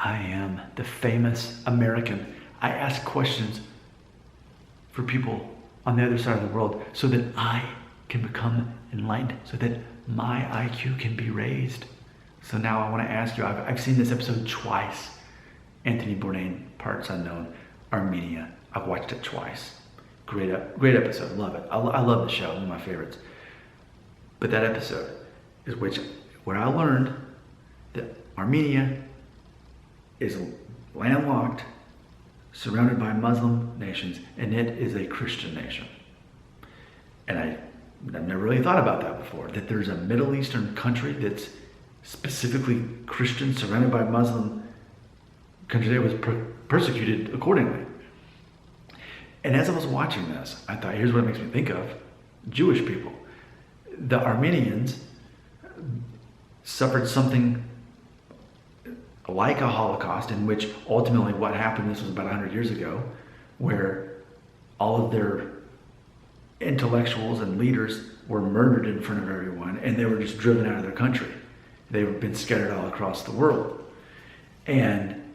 I am the famous American. I ask questions for people on the other side of the world so that I can become enlightened, so that my IQ can be raised. So now I want to ask you, I've seen this episode twice. Anthony Bourdain, Parts Unknown, Armenia. I've watched it twice. Great episode, love it. I love the show, one of my favorites. But that episode is where I learned that Armenia is landlocked, surrounded by Muslim nations, and it is a Christian nation. And I've never really thought about that before, that there's a Middle Eastern country that's specifically Christian, surrounded by Muslim country that was persecuted accordingly. And as I was watching this, I thought, here's what it makes me think of: Jewish people. The Armenians suffered something like a Holocaust, in which ultimately what happened, this was about 100 years ago, where all of their intellectuals and leaders were murdered in front of everyone, and they were just driven out of their country. They've been scattered all across the world. And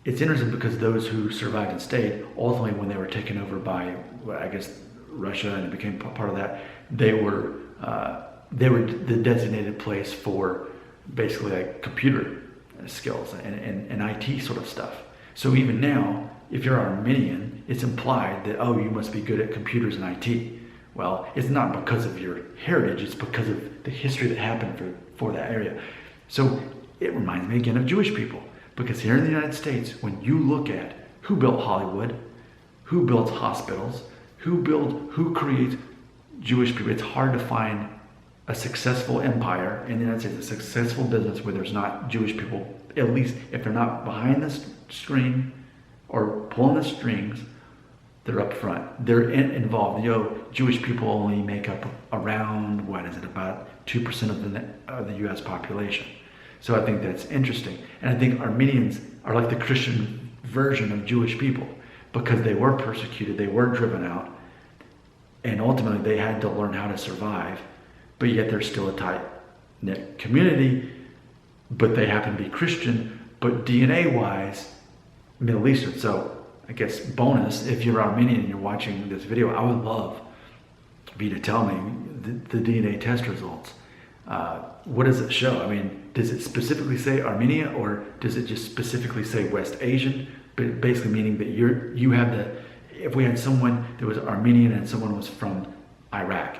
it's interesting because those who survived and stayed, ultimately when they were taken over by, I guess, Russia, and it became part of that, they were the designated place for basically like computer skills and IT sort of stuff. So even now, if you're Armenian, it's implied that, oh, you must be good at computers and IT. Well, it's not because of your heritage, it's because of the history that happened for that area. So it reminds me again of Jewish people, because here in the United States, when you look at who built Hollywood, who builds hospitals, who creates Jewish people, it's hard to find a successful empire in the United States, a successful business where there's not Jewish people, at least if they're not behind the screen or pulling the strings, they're up front. They're involved. Jewish people only make up around, about 2% of the U.S. population. So I think that's interesting. And I think Armenians are like the Christian version of Jewish people, because they were persecuted, they were driven out, and ultimately they had to learn how to survive, but yet they're still a tight-knit community, but they happen to be Christian, but DNA-wise, Middle Eastern. So I guess bonus, if you're Armenian and you're watching this video, I would love for you to tell me the DNA test results. What does it show? I mean, does it specifically say Armenia, or does it just specifically say West Asian? But basically meaning that you have if we had someone that was Armenian and someone was from Iraq,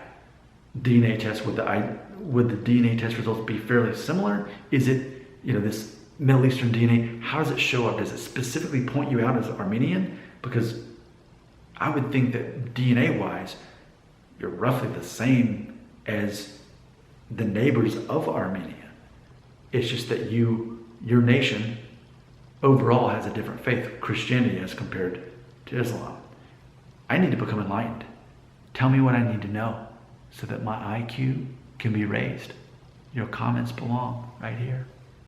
DNA test, would the DNA test results be fairly similar? Is it, this Middle Eastern DNA, how does it show up? Does it specifically point you out as Armenian? Because I would think that DNA-wise, you're roughly the same as the neighbors of Armenia. It's just that your nation overall has a different faith, Christianity as compared to Islam. I need to become enlightened. Tell me what I need to know so that my IQ can be raised. Your comments belong right here.